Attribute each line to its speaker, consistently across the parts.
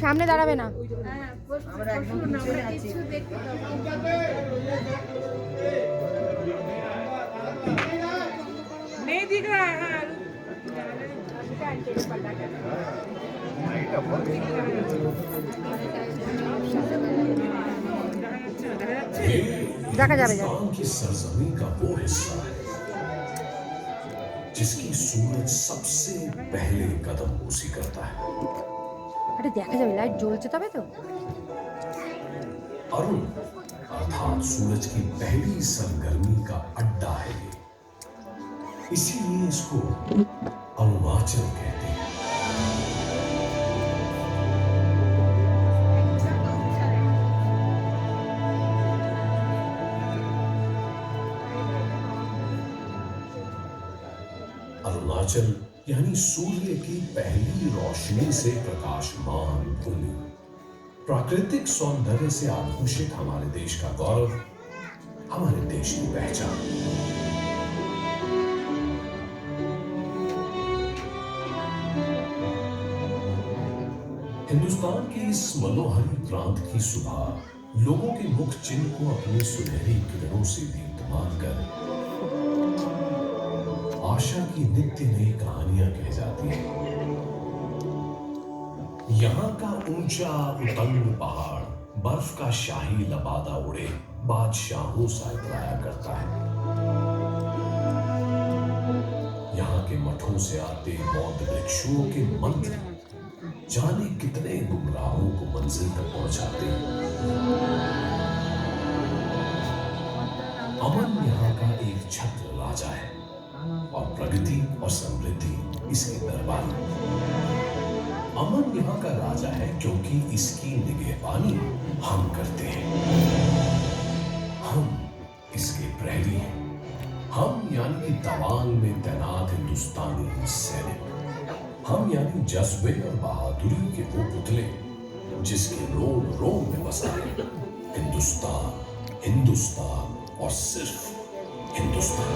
Speaker 1: সামনে দাঁড়াবে না। দেখা যাবে যাবে।
Speaker 2: हिंदुस्तान की सरजमीन का वो हिस्सा है जिसकी सूरज सबसे पहले कदम बोसी करता है।
Speaker 1: আরে দেখা যাবে, লাইট জ্বলছে তবে তো।
Speaker 2: अरुण अर्थात सूरज की पहली सरगर्मी का अड्डा है ये, इसीलिए इसको अरुणाचल कहते हैं। अरुणाचल यानी सूर्य की पहली रोशनी से प्रकाशमान भूमि, प्राकृतिक सौंदर्य से आभूषित हमारे देश का गौरव, हमारे देश की पहचान। हिंदुस्तान की इस मनोहरी प्रांत की सुबह लोगों के मुख चिन्ह को अपनी सुनहरी किरणों से दीप्तमान कर आशा की नित्य नई कहानियां कह जाती हैं। यहाँ का ऊंचा उतंग पहाड़ बर्फ का शाही लबादा उड़े बादशाहों सा इतराया करता है। यहाँ के मठों से आते बौद्ध भिक्षुओं के मंत्र जाने कितने गुमराहों को मंजिल तक पहुंचाते हैं। अमन यहाँ का एक छत्र राजा है और प्रगति और समृद्धि इसके दरबार। अमन यहाँ का राजा है क्योंकि इसकी निगहबानी हम करते हैं। हम इसके प्रहरी हैं। हम यानी कि तवांग में तैनात हिंदुस्तानी सैनिक। हम यानी जज्बे और बहादुरी के वो पुतले जिसके रोम रोम में बसा है हिंदुस्तान, हिंदुस्तान और सिर्फ हिंदुस्तान।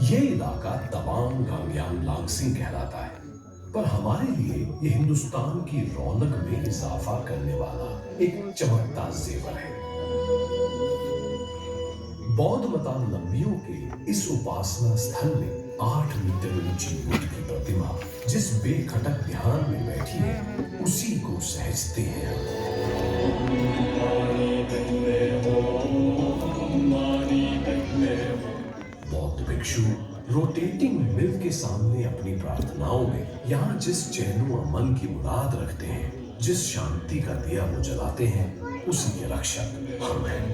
Speaker 2: ये इलाका तवांग गांग्यांग लांगसिंग कहलाता है, पर हमारे लिए ये हिंदुस्तान की रौनक में इजाफा करने वाला एक चमकता जेवर है। बौद्ध मतावलंबियों के इस उपासना स्थल में 8 मीटर ऊंची बुद्ध की प्रतिमा जिस बेखटक ध्यान में बैठी है उसी को सहजते हैं। बौद्ध भिक्षु रोटेटिंग मिल के सामने अपनी प्रार्थनाओं में यहाँ जिस चैनो अमन की मुराद रखते हैं, जिस शांति का दिया वो जलाते हैं, उसी के रक्षक हम हैं।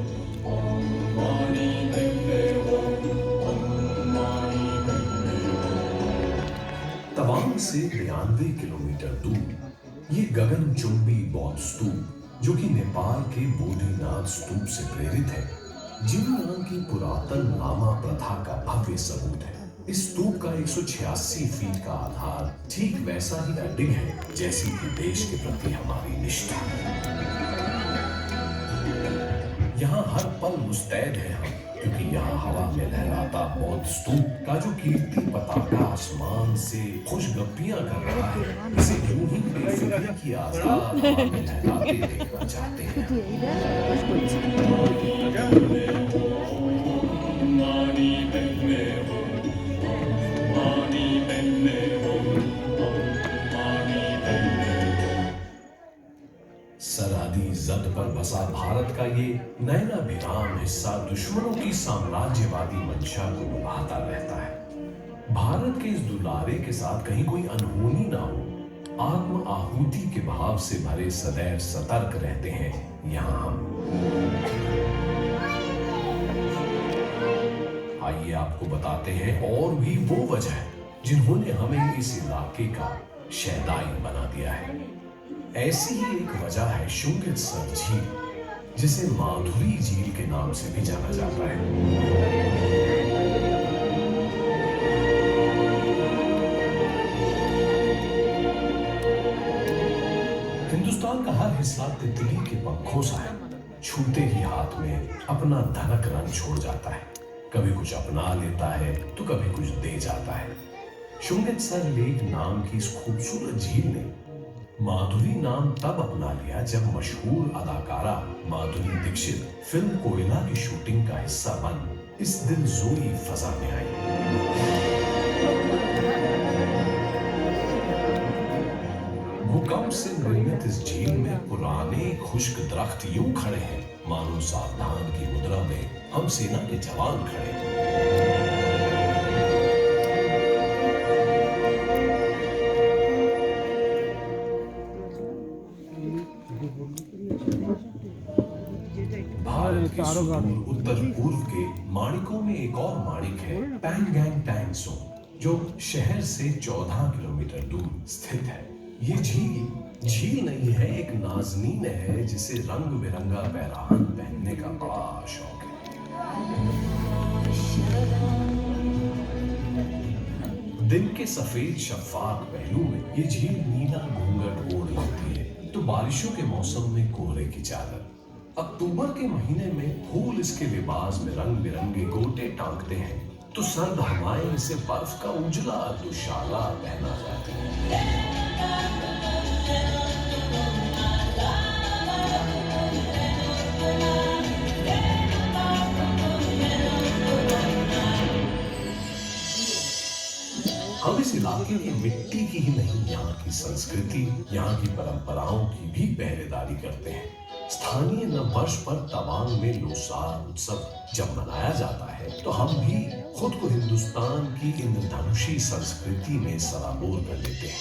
Speaker 2: तवांग से 92 किलोमीटर दूर ये गगनचुंबी बौद्ध स्तूप, जो कि नेपाल के बोधिनाथ स्तूप से प्रेरित है, जिनयांग की पुरातन लामा प्रथा का भव्य सबूत है। इस स्तूप का 186 फीट का आधार ठीक वैसा ही अडिग है जैसी कि देश के प्रति हमारी निष्ठा। यहाँ हर पल मुस्तैद है हम, क्योंकि यहाँ हवा में लहराता बौद्ध स्तूप का जो कीर्ति पताका आसमान से खुशगपियां कर रहा है, इसे यूं ही बेफिक्री की आजाद हवा में लहराते देखना चाहते हैं। सरहदी जद पर बसा भारत का ये नयनाभिराम हिस्सा दुश्मनों की साम्राज्यवादी मंशा को निभाता रहता है। भारत के इस दुलारे के साथ कहीं कोई अनहोनी ना हो, आत्म आहुति के भाव से भरे सदैव सतर्क रहते हैं यहाँ हम। आइए आपको बताते हैं और भी वो वजह जिन्होंने हमें इस इलाके का शहदाई बना दिया है। ऐसी ही एक वजह है शुंगित्सर झील, जिसे माधुरी झील के नाम से भी जाना जाता है। हिंदुस्तान का हर हिस्सा तितली के पंखों सा है, छूते ही हाथ में अपना धड़क रंग छोड़ जाता है। कभी कुछ अपना लेता है तो कभी कुछ दे जाता है। शुंगित्सर लेक नाम की इस खूबसूरत झील ने माधुरी नाम तब अपना लिया जब मशहूर अदाकारा माधुरी दीक्षित फिल्म कोयला की शूटिंग का हिस्सा बन इस दिलजोई फजा में आई। भूकंप से निर्मित इस झील में पुराने खुश्क दरख्त यूं खड़े हैं मानो सावधान की मुद्रा में हम सेना के जवान खड़े हैं। भारत के सुदूर उत्तर पूर्व के माणिकों में एक और माणिक है पैंगैंग टैंग सो, जो शहर से 14 किलोमीटर दूर स्थित है। ये झील नहीं है, एक नाज़नीन है जिसे रंग बिरंगा पहरान पहनने का बड़ा शौक है। दिन के सफेद शफाफ पहलू में ये झील नीला घूंघट ओढ़ लेती है तो बारिशों के मौसम में कोहरे की चादर। अक्टूबर के महीने में फूल इसके लिबास में रंग बिरंगे गोटे टांगते हैं तो सर्द हवाएं इसे बर्फ का उजला दुशाला पहना जाती है। हम इस इलाके की मिट्टी की ही नहीं, यहाँ की संस्कृति, यहाँ की परंपराओं की भी पहरेदारी करते हैं। स्थानीय नववर्ष पर तवांग में लोसार उत्सव जब मनाया जाता है तो हम भी खुद को हिंदुस्तान की इंद्रधनुषी संस्कृति में सराबोर कर लेते हैं।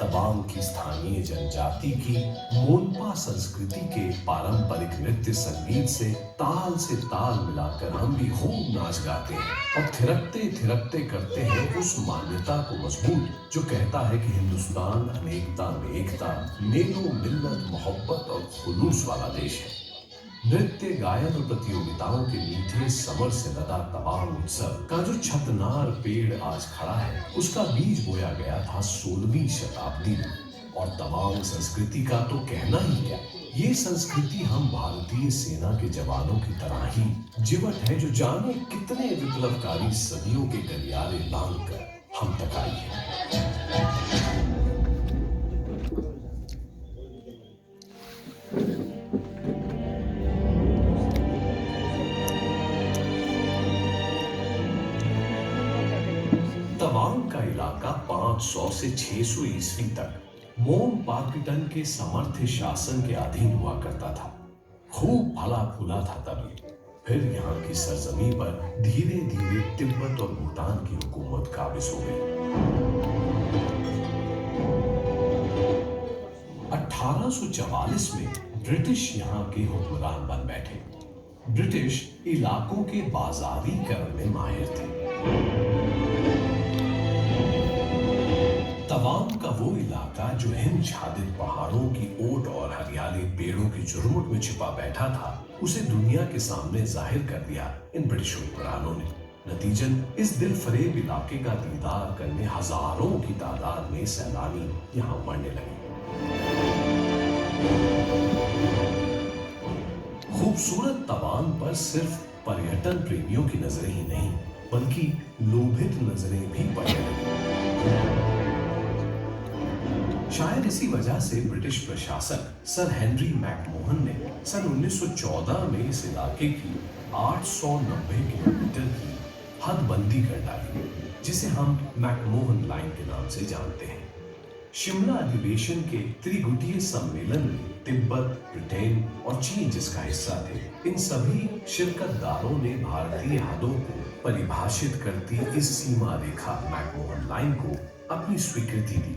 Speaker 2: तवांग की स्थानीय जनजाति की मोनपा संस्कृति के पारंपरिक नृत्य संगीत से ताल मिलाकर हम भी खूब नाच गाते हैं और थिरकते थिरकते करते हैं उस मान्यता को मजबूत जो कहता है कि हिंदुस्तान अनेकता में एकता, मेलों मिल्लत मोहब्बत और खुलूस वाला देश है। नृत्य गायन और प्रतियोगिताओं के मीठे समर से लदा तवांग उत्सव का जो छतनार पेड़ आज खड़ा है उसका बीज बोया गया था 16वीं शताब्दी में। और तवांग संस्कृति का तो कहना ही क्या, ये संस्कृति हम भारतीय सेना के जवानों की तरह ही जीवट है जो जाने कितने विप्लवकारी सदियों के गलियारे लांघ कर हम तक आई है। तवांग का इलाका 500 से 600 ईस्वी तक मोम पार्किटन के समर्थ शासन के अधीन हुआ करता था। खूब फला फूला था तभी। फिर यहाँ की सरजमी पर धीरे धीरे तिब्बत और भूटान की हुकूमत काबिज हो गई। 1844 में ब्रिटिश यहाँ के हुक्मरान बन बैठे। ब्रिटिश इलाकों के बाजारीकरण में माहिर थे। तवांग का वो इलाका जो हिमछादित पहाड़ों की ओट और हरियाली पेड़ों की झुरमुट में छिपा बैठा था उसे दुनिया के सामने जाहिर कर दिया इन ब्रिटिश हुक्मरानों ने। नतीजन इस दिल फरेब इलाके का दीदार करने हजारों की तादाद में सैलानी यहाँ बढ़ने लगे। खूबसूरत तवांग पर सिर्फ पर्यटन प्रेमियों की नजरें ही नहीं बल्कि लोभित नजरें भी पड़ने लगी। शायद इसी वजह से ब्रिटिश प्रशासक सर हेनरी मैकमोहन ने सन 1914 में इस इलाके की 890 किलोमीटर की हदबंदी कर डाली जिसे हम मैकमोहन लाइन के नाम से जानते हैं। शिमला अधिवेशन के त्रिगुटीय सम्मेलन में तिब्बत, ब्रिटेन और चीन जिसका हिस्सा थे, इन सभी शिरकतदारों ने भारतीय हदों को परिभाषित करती इस सीमा रेखा मैकमोहन लाइन को अपनी स्वीकृति दी।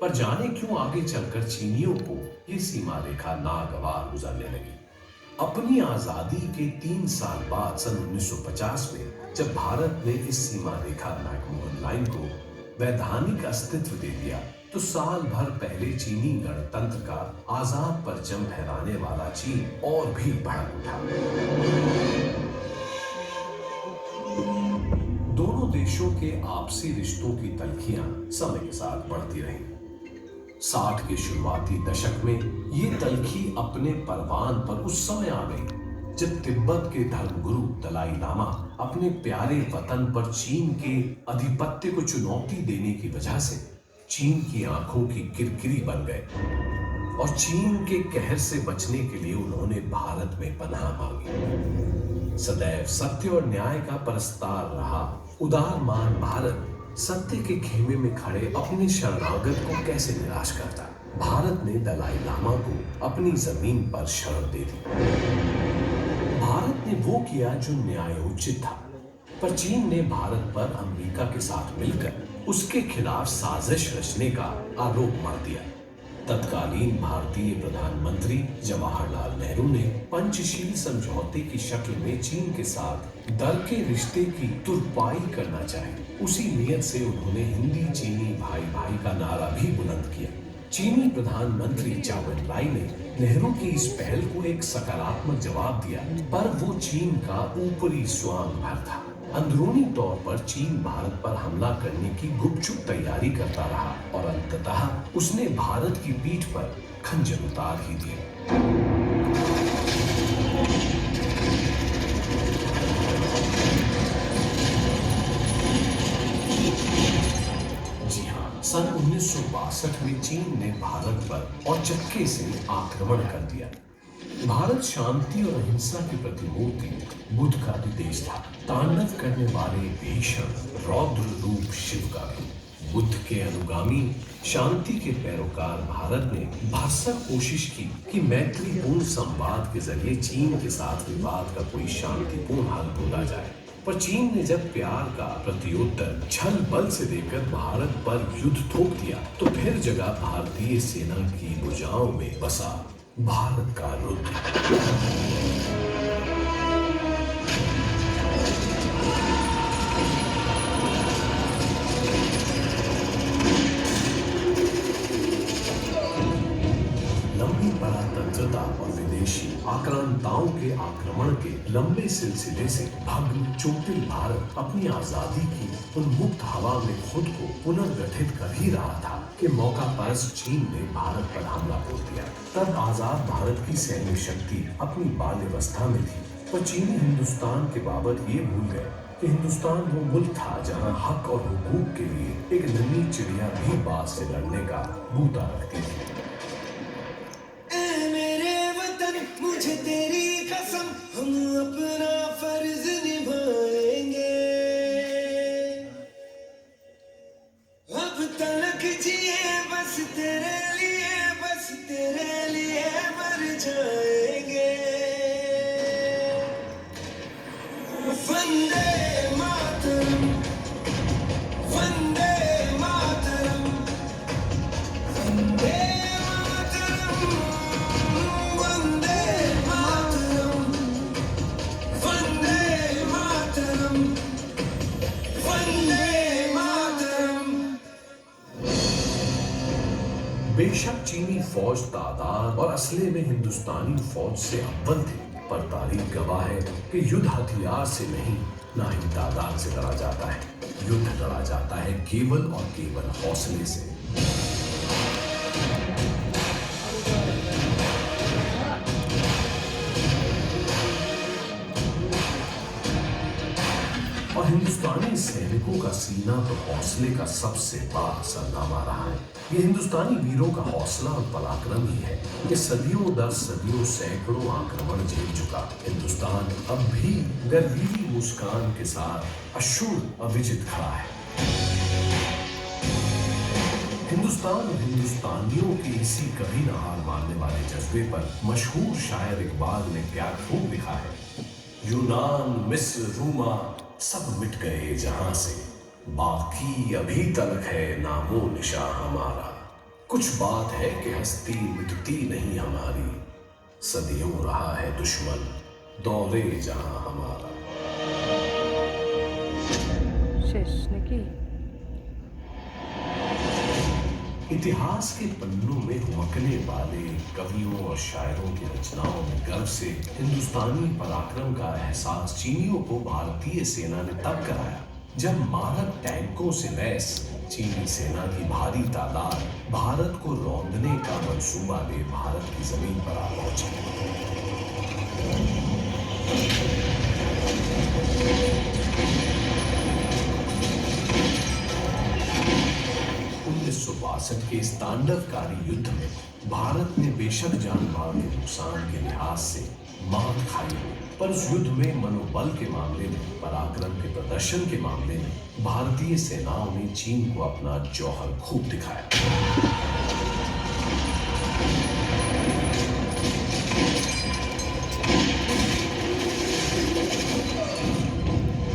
Speaker 2: पर जाने क्यों आगे चलकर चीनियों को ये सीमा रेखा नागवार गुजरने लगी। अपनी आजादी के 3 साल बाद सन 1950 में जब भारत ने इस सीमा रेखा मैकमोहन लाइन को वैधानिक अस्तित्व दे दिया, तो साल भर पहले चीनी गणतंत्र का आजाद परचम फहराने वाला चीन और भी भड़क उठा। दोनों देशों के आपसी रिश्तों की तल्खियां समय के साथ बढ़ती रहीं। 60 के शुरुआती दशक में ये तल्खी अपने परवान पर उस समय आ गई जब तिब्बत के धर्मगुरु दलाई लामा अपने प्यारे वतन पर चीन के आधिपत्य को चुनौती देने की वजह से चीन की आंखों की किरकिरी बन गए और चीन के कहर से बचने के लिए उन्होंने भारत में पनाह मांगी। सदैव सत्य और न्याय का परस्तार रहा उदारमान भारत सत्य के खेमे में खड़े अपने शरणागत को कैसे निराश करता। भारत ने दलाई लामा को अपनी जमीन पर शरण दे दी। भारत ने वो किया जो न्यायोचित था, पर चीन ने भारत पर अमेरिका के साथ मिलकर उसके खिलाफ साजिश रचने का आरोप मढ़ दिया। तत्कालीन भारतीय प्रधानमंत्री जवाहरलाल नेहरू ने पंचशील समझौते की शक्ल में चीन के साथ दर के रिश्ते की तुरपाई करना चाहिए। उसी नियत से उन्होंने हिंदी चीनी भाई भाई का नारा भी बुलंद किया। चीनी प्रधानमंत्री चाउ एन लाई ने नेहरू की इस पहल को एक सकारात्मक जवाब दिया, पर वो चीन का ऊपरी स्वांग भर था। अंदरूनी तौर पर चीन भारत पर हमला करने की गुपचुप तैयारी करता रहा और अंततः उसने भारत की पीठ पर खंजर उतार ही दिया। जी हाँ, सन 1962 में चीन ने भारत पर औचक्के से आक्रमण कर दिया। भारत शांति और अहिंसा की प्रतिमूर्ति बुद्ध का भी देश था। तांडव करने वाले भीषण रौद्र रूप शिव का भी। बुद्ध के अनुगामी शांति के पैरोकार भारत ने भरसक कोशिश की कि मैत्रीपूर्ण संवाद के जरिए चीन के साथ विवाद का कोई शांतिपूर्ण हल ढूंढा जाए, पर चीन ने जब प्यार का प्रत्युत्तर छल बल से देकर भारत पर युद्ध थोप दिया, तो फिर जगह भारतीय सेना की भुजाओं में बसा भारत का रुद्र। लंबी परातंत्रता और विदेशी आक्रांताओं के आक्रमण के लंबे सिलसिले से भग्न चोटिल भारत अपनी आजादी की उन्मुक्त हवा में खुद को पुनर्गठित कर ही रहा था कि मौका परस्त चीन ने भारत पर हमला बोल दिया। तब आजाद भारत की सैन्य शक्ति अपनी बाल्यावस्था में थी, पर चीनी हिंदुस्तान के बाबत ये भूल गए कि हिंदुस्तान वो मुल्क था जहां हक और हुकूक के लिए एक नन्ही चिड़िया भी बाज से लड़ने का बूता रखती थी।
Speaker 3: मुझे तेरी कसम, हम अपना फर्ज निभाएंगे। अब तलक जिए बस तेरे लिए मर जाएंगे। वंदे मातरम, वंदे मातरम, वंदे
Speaker 2: बेशक चीनी फौज तादाद और असले में हिंदुस्तानी फौज से अव्वल थे, पर तारीख गवाह है कि युद्ध हथियार से नहीं, ना ही तादाद से लड़ा जाता है। युद्ध लड़ा जाता है केवल और केवल हौसले से। और हिंदुस्तानी सैनिकों का सीना तो हौसले का सबसे बड़ा सरनामा रहा है। ये हिंदुस्तानी वीरों का हौसला और पराक्रम ही है कि सदियों दर सदियों सैकड़ों आक्रमण झेल चुका हिंदुस्तान अब भी गर्वीली मुस्कान के साथ अशूर अविजित खड़ा है। हिंदुस्तान और हिंदुस्तानियों के इसी कभी न हार मानने वाले जज्बे पर मशहूर शायर इकबाल ने क्या खूब लिखा है। यूनान, मिस्र, रूमा सब मिट गए जहां से, बाकी अभी तक है नामो निशा हमारा। कुछ बात है कि हस्ती मिटती नहीं हमारी, सदियों रहा है दुश्मन दौरे जहां हमारा।
Speaker 1: শেষ নাকি?
Speaker 2: इतिहास के पन्नों में हुमकने वाले कवियों और शायरों की रचनाओं में गर्व से हिंदुस्तानी पराक्रम का एहसास चीनियों को भारतीय सेना ने तब कराया जब मारक टैंकों से लैस चीनी सेना की भारी तादाद भारत को रौंदने का मंसूबा ले भारत की जमीन पर आ पहुंची। 1962 के इस तांडवकारी युद्ध में भारत ने बेशक जान माल के नुकसान के लिहाज से मात खाई, पर उस युद्ध में मनोबल के मामले में, पराक्रम के प्रदर्शन के मामले में भारतीय सेनाओं ने चीन को अपना जौहर खूब दिखाया।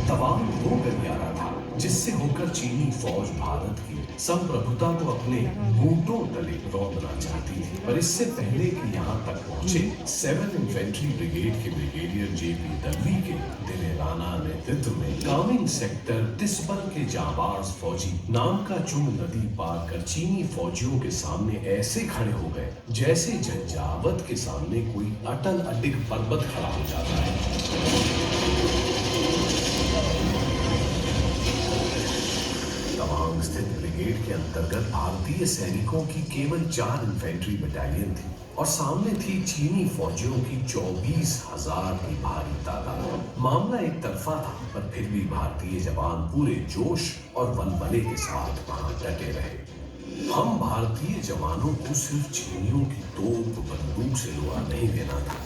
Speaker 2: तवांग वो गलियारा था जिससे होकर चीनी फौज भारत की संप्रभुता को अपने घूंटों तले रौंदना चाहती थी, पर इससे पहले कि यहाँ तक पहुंचे 7th इन्फेंट्री ब्रिगेड के ब्रिगेडियर जेपी दलवी के दिलेराना नेतृत्व में कामिंग सेक्टर तिस्बल के जाबाज फौजी नाम का चुंग नदी पार कर चीनी फौजियों के सामने ऐसे खड़े हो गए जैसे झंझावत के सामने कोई अटल अडिग पर्वत खड़ा हो जाता है। तवांग स्थित ब्रिगेड के अंतर्गत भारतीय सैनिकों की केवल 4 इन्फेंट्री बटालियन थी और सामने थी चीनी फौजियों की 24,000 की भारी तादाद। मामला एक तरफा था, पर फिर भी भारतीय जवान पूरे जोश और बलबले के साथ वहां डटे रहे। हम भारतीय जवानों को सिर्फ चीनियों की तोप बंदूक से लुढ़ा नहीं देना था,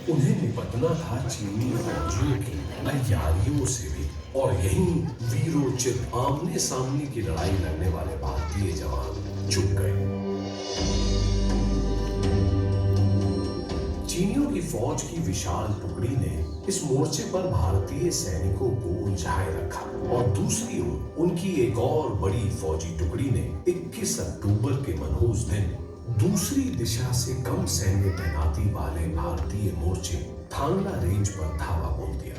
Speaker 2: उन्हें निपटना था चीनी फौजियों की तैयारियों से भी। और यही वीरोचित आमने सामने की लड़ाई लड़ने वाले भारतीय जवान चुप गए। चीनियों की फौज की विशाल टुकड़ी ने इस मोर्चे पर भारतीय सैनिकों को उलझाए रखा और दूसरी ओर उनकी एक और बड़ी फौजी टुकड़ी ने 21 अक्टूबर के मनहूस दिन दूसरी दिशा से कम सैन्य तैनाती वाले भारतीय मोर्चे थांगला रेंज पर धावा बोल दिया।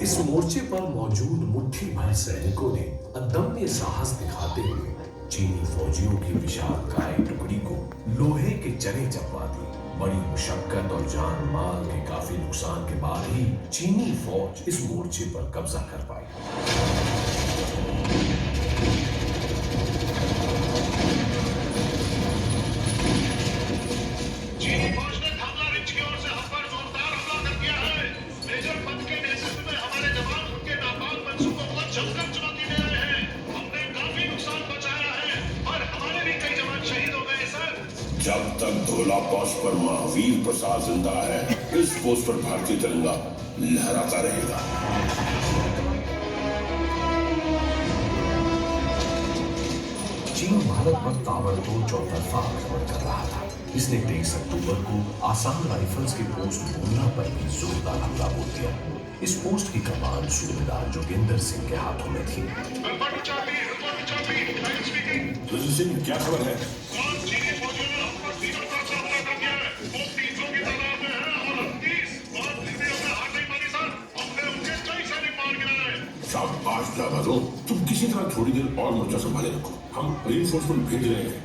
Speaker 2: इस मोर्चे पर मौजूद मुट्ठी भर सैनिकों ने अदम्य साहस दिखाते हुए चीनी फौजियों की विशालकाय टुकड़ी को लोहे के चने चपवा दी। बड़ी मुशक्कत और जान माल के काफी नुकसान के बाद ही चीनी फौज इस मोर्चे पर कब्जा कर पाई।
Speaker 4: जब तक धोला पोस्ट पर महावीर प्रसाद जिंदा है, इस पोस्ट पर भारतीय तिरंगा लहराता रहेगा।
Speaker 2: चीन भारत पर ताबड़तोड़ चौतरफा आक्रमण कर रहा था। इसने 23 अक्टूबर को आसाम राइफल्स के पोस्ट बोलना पर भी जोरदार हमला बोल दिया। इस पोस्ट की कमान सूबेदार जोगिंदर सिंह के हाथों में थी।
Speaker 4: सिंह, क्या खबर है? शाबाश जाबाजों, तुम किसी तरह थोड़ी देर और मोर्चा संभाले रखो, हम रीइंफोर्समेंट भेज रहे हैं।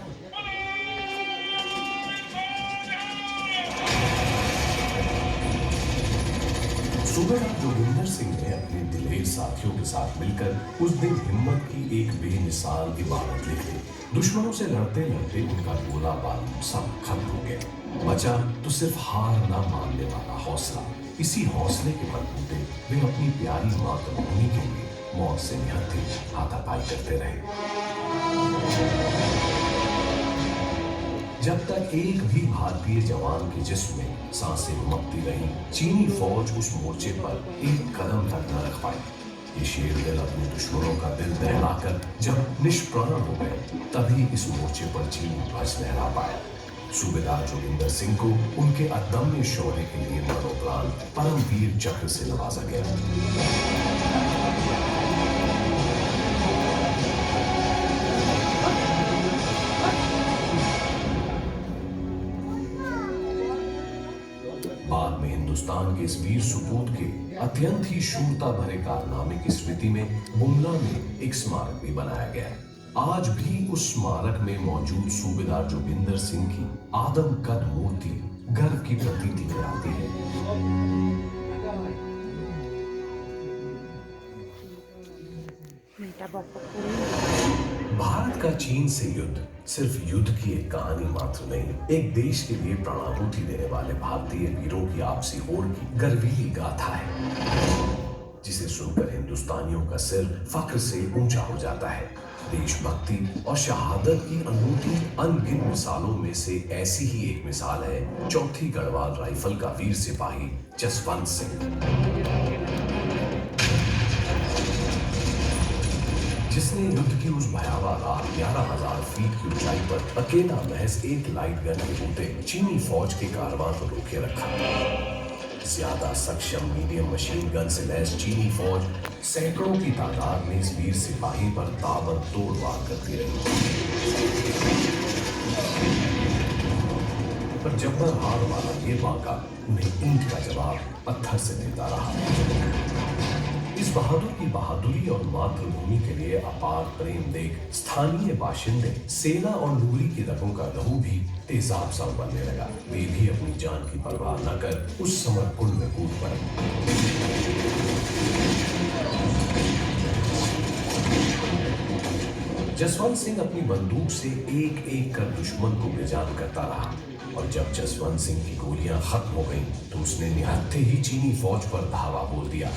Speaker 2: सूबेदार जोगिंदर सिंह ने अपने दिलेर साथियों के साथ मिलकर उस दिन हिम्मत की एक बेमिसाल इबारत लिखी। दुश्मनों से लड़ते लड़ते उनका गोला बारूद सब खत्म हो गया, बचा तो सिर्फ हार ना मानने वाला हौसला। इसी हौसले के बलबूते वे अपनी प्यारी मातृभूमि के लिए मौत से निहत्थे हाथापाई करते रहे। जब तक एक भी भारतीय जवान के जिस्म में सांसें उमकती रही, चीनी फौज उस मोर्चे पर एक कदम तक न रख पाई। ये शेर दिल अपने दुश्मनों का दिल दहलाकर जब निष्प्राण हो गए, तभी इस मोर्चे पर चीन ध्वज लहरा पाया। सूबेदार जोगिंदर सिंह को उनके अदम्य शौर्य के लिए मरणोपरांत परमवीर चक्र से नवाजा गया। हिंदुस्तान के इस वीर सुपूत के अत्यंत ही शूरता भरे कारनामे की स्मृति में बुमला में एक स्मारक भी बनाया गया है। आज भी उस स्मारक में मौजूद सूबेदार जोगिंदर सिंह की आदम कद मूर्ति गर्व की प्रतीति कराती है।
Speaker 1: मिंटा बापा पूरी
Speaker 2: भारत का चीन से युद्ध सिर्फ युद्ध की एक कहानी मात्र नहीं, एक देश के लिए प्राणाहुति देने वाले भारतीय वीरों की आपसी होड़ की गर्वीली गाथा है, जिसे सुनकर हिंदुस्तानियों का सिर फख्र से ऊंचा हो जाता है। देशभक्ति और शहादत की अनूठी अनगिनत मिसालों में से ऐसी ही एक मिसाल है चौथी गढ़वाल राइफल का वीर सिपाही जसवंत सिंह, जिसने युद्ध की उस भयावह रात 11,000 फीट की ऊंचाई पर अकेला महज एक लाइट गन के बूते चीनी फौज के कारवां को रोके रखा। ज्यादा सक्षम मीडियम मशीन गन से लैस चीनी फौज सैकड़ों की तादाद में इस वीर सिपाही पर ताबड़तोड़ वार करती रही, पर जब्बर हार वाला ये बाका उन्हें ईंट का जवाब पत्थर से देता रहा। इस बहादुर की बहादुरी और मातृभूमि के लिए अपार प्रेम देख स्थानीय बाशिंदे सेना और नूरी की रगों का लहू भी तेजाब सा उबलने लगा। वे भी अपनी जान की परवाह न कर उस समर कुंड में कूद पड़े। जसवंत सिंह अपनी बंदूक से एक एक कर दुश्मन को बेजान करता रहा, और जब जसवंत सिंह की गोलियां खत्म हो गईं, तो उसने निहत्थे ही चीनी फौज पर धावा बोल दिया।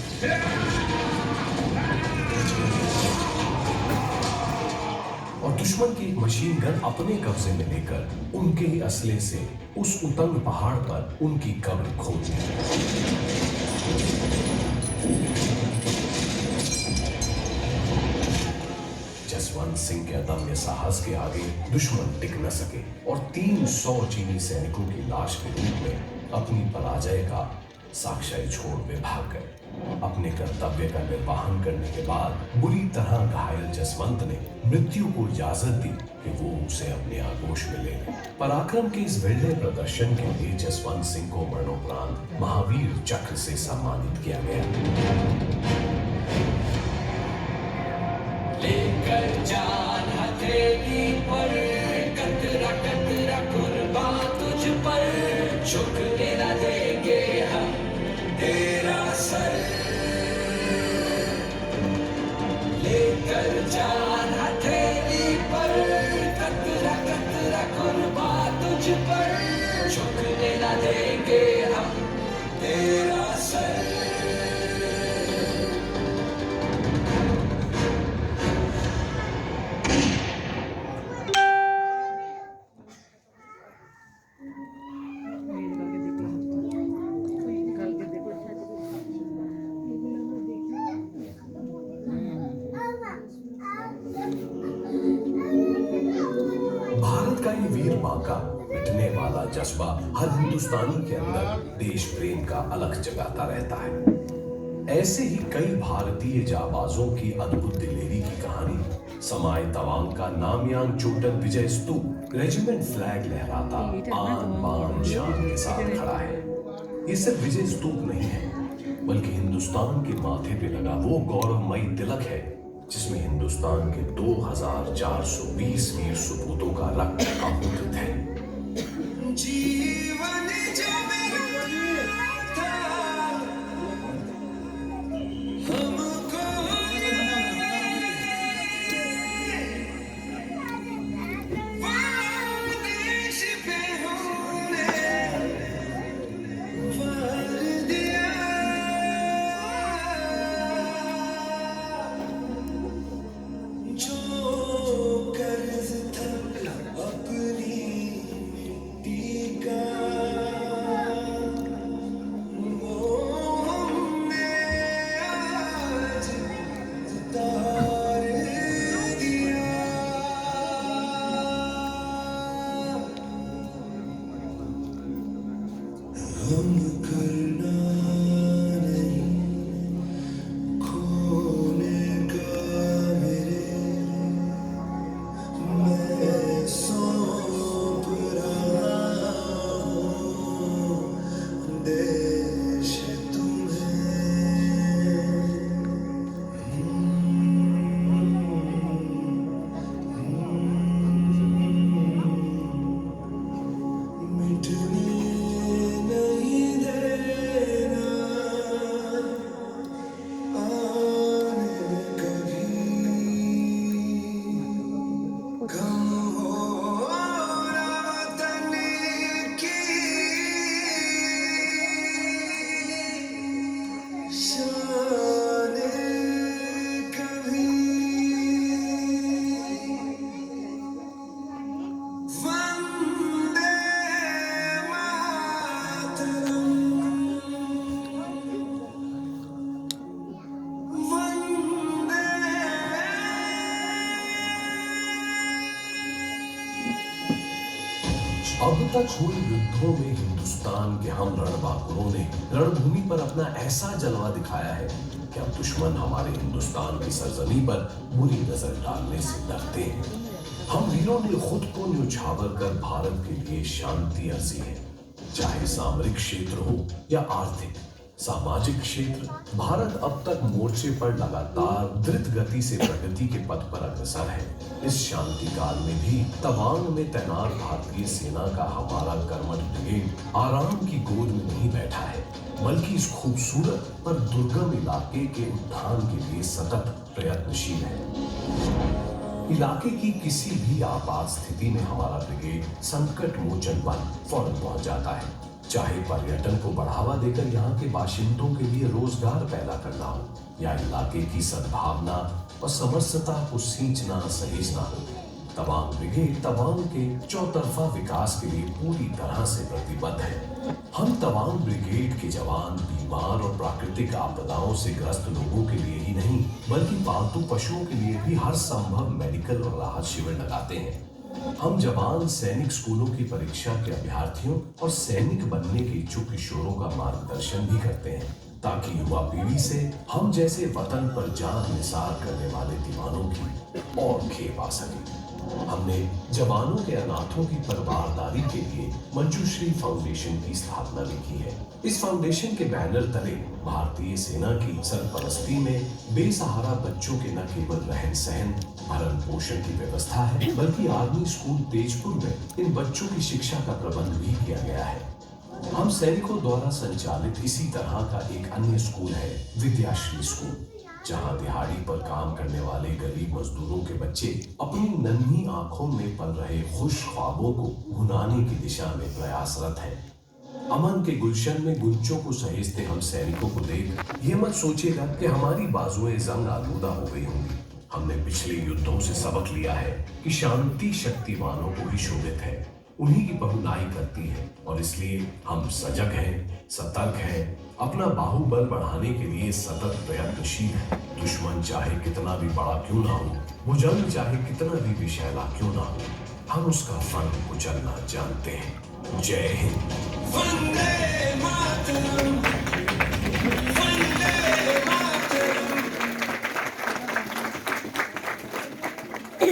Speaker 2: और दुश्मन की एक मशीन गन अपने कब्जे में लेकर उनके ही असले से उस उतंग पहाड़ पर उनकी कब्र खोद दी। जसवंत सिंह के अदम्य साहस के आगे दुश्मन टिक न सके और 300 चीनी सैनिकों की लाश के रूप में अपनी पराजय का साक्ष्य छोड़ वे भाग गए। अपने कर्तव्य का निर्वहन करने के बाद बुरी तरह घायल जसवंत ने मृत्यु को इजाजत दी कि वो उसे अपने आगोश में ले ले। पराक्रम के इस विरले प्रदर्शन के लिए जसवंत सिंह को मरणोपरांत महावीर चक्र से सम्मानित किया गया।
Speaker 3: लेकर जान हथेली पर कतरा कतरा कुर्बान तुझ पर, झुकने न देंगे हम तेरा सर। लेकर जान हथेली पर कतरा कतरा कुर्बान तुझ पर, झुकने न देंगे हम तेरा सर।
Speaker 2: भारत का ये वीर बांका मिटने वाला जज्बा हर हिंदुस्तानी के अंदर देश प्रेम का अलख जगाता रहता है। ऐसे ही कई भारतीय जाबाजों की अद्भुत दिलेरी की कहानी समाय तवांग का नामयान चोटन विजय स्तूप रेजिमेंट फ्लैग लहराता आन बान शान के साथ खड़ा है। ये सिर्फ विजय स्तूप नहीं है, बल्कि हिंदुस्तान के माथे पे लगा वो गौरवमयी तिलक है जिसमें हिंदुस्तान के 2420 वीर सुपूतों का रक्त आहुत है।
Speaker 3: जीवन जो मेरा था हमको देश पे होने वार दिया। जो कर्ज था अपनी मिट्टी का, वो हमने आज उतार दिया। हम करना नहीं खोने का मेरे, मैं सौंप रहा हूँ देश कम हो तन की शान कभी वंदे मातरम वंदे।
Speaker 2: अब तक हुए युद्धों में हिंदुस्तान के हम रणबांकुरों ने रणभूमि पर अपना ऐसा जलवा दिखाया है कि अब दुश्मन हमारे हिंदुस्तान की सरजमी पर बुरी नजर डालने से डरते हैं। हम वीरों ने खुद को न्यौछावर कर भारत के लिए शांति अर्जी है, चाहे सामरिक क्षेत्र हो या आर्थिक सामाजिक क्षेत्र। भारत अब तक मोर्चे पर लगातार द्रुत गति से प्रगति के पथ पर अग्रसर है। इस शांति काल में भी तवांग में तैनात भारतीय सेना का हमारा कर्मठ ब्रिगेड आराम की गोद में नहीं बैठा है, बल्कि इस खूबसूरत पर दुर्गम इलाके के उत्थान के लिए सतत प्रयत्नशील है। इलाके की किसी भी आपात स्थिति में हमारा ब्रिगेड संकट मोचन पर फौरन पहुंच जाता है, चाहे पर्यटन को बढ़ावा देकर यहाँ के बाशिंदों के लिए रोजगार पैदा करना हो या इलाके की सद्भावना और समरसता को सींचना सहेजना हो। तवांग ब्रिगेड तवांग के चौतरफा विकास के लिए पूरी तरह से प्रतिबद्ध है। हम तवांग ब्रिगेड के जवान बीमार और प्राकृतिक आपदाओं से ग्रस्त लोगों के लिए ही नहीं, बल्कि पालतू पशुओं के लिए भी हर संभव मेडिकल और राहत शिविर लगाते हैं। हम जवान सैनिक स्कूलों की परीक्षा के अभ्यर्थियों और सैनिक बनने के इच्छुक किशोरों का मार्गदर्शन भी करते हैं, ताकि युवा पीढ़ी से हम जैसे वतन पर जान निसार करने वाले दीवानों की और खेप आ सके। हमने जवानों के अनाथों की परवारदारी के लिए मंजूश्री फाउंडेशन की स्थापना भी की है। इस फाउंडेशन के बैनर तले भारतीय सेना की सरपरस्ती में बेसहारा बच्चों के न केवल रहन सहन भरण पोषण की व्यवस्था है, बल्कि आर्मी स्कूल तेजपुर में इन बच्चों की शिक्षा का प्रबंध भी किया गया है। हम सैनिकों द्वारा संचालित इसी तरह का एक अन्य स्कूल है विद्याश्री स्कूल, जहां दिहाड़ी पर काम करने वाले गरीब मजदूरों के बच्चे अपनी नन्ही आंखों में पल रहे खुश ख्वाबों को भुनाने की दिशा में प्रयासरत हैं। अमन के गुलशन में गुंचों को सहेजते हम सैनिकों को देख ये मत सोचिएगा कि हमारी बाजुएं जंग आलूदा हो गई होंगी। हमने पिछले युद्धों से सबक लिया है कि शांति शक्तिवानों को ही शोभित है, उन्हीं की बहुलाई करती है, और इसलिए हम सजग हैं, सतर्क हैं, अपना बाहुबल बढ़ाने के लिए सतत प्रयत्नशील हैं। दुश्मन चाहे कितना भी बड़ा क्यों ना हो, वो जंग चाहे कितना भी विषैला क्यों ना हो, हम उसका फन कुचलना जानते हैं। जय हिंद।
Speaker 3: वंदे मातरम वंदे मातरम।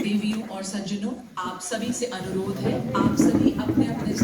Speaker 1: देवियों और सज्जनों, आप सभी से अनुरोध है, आप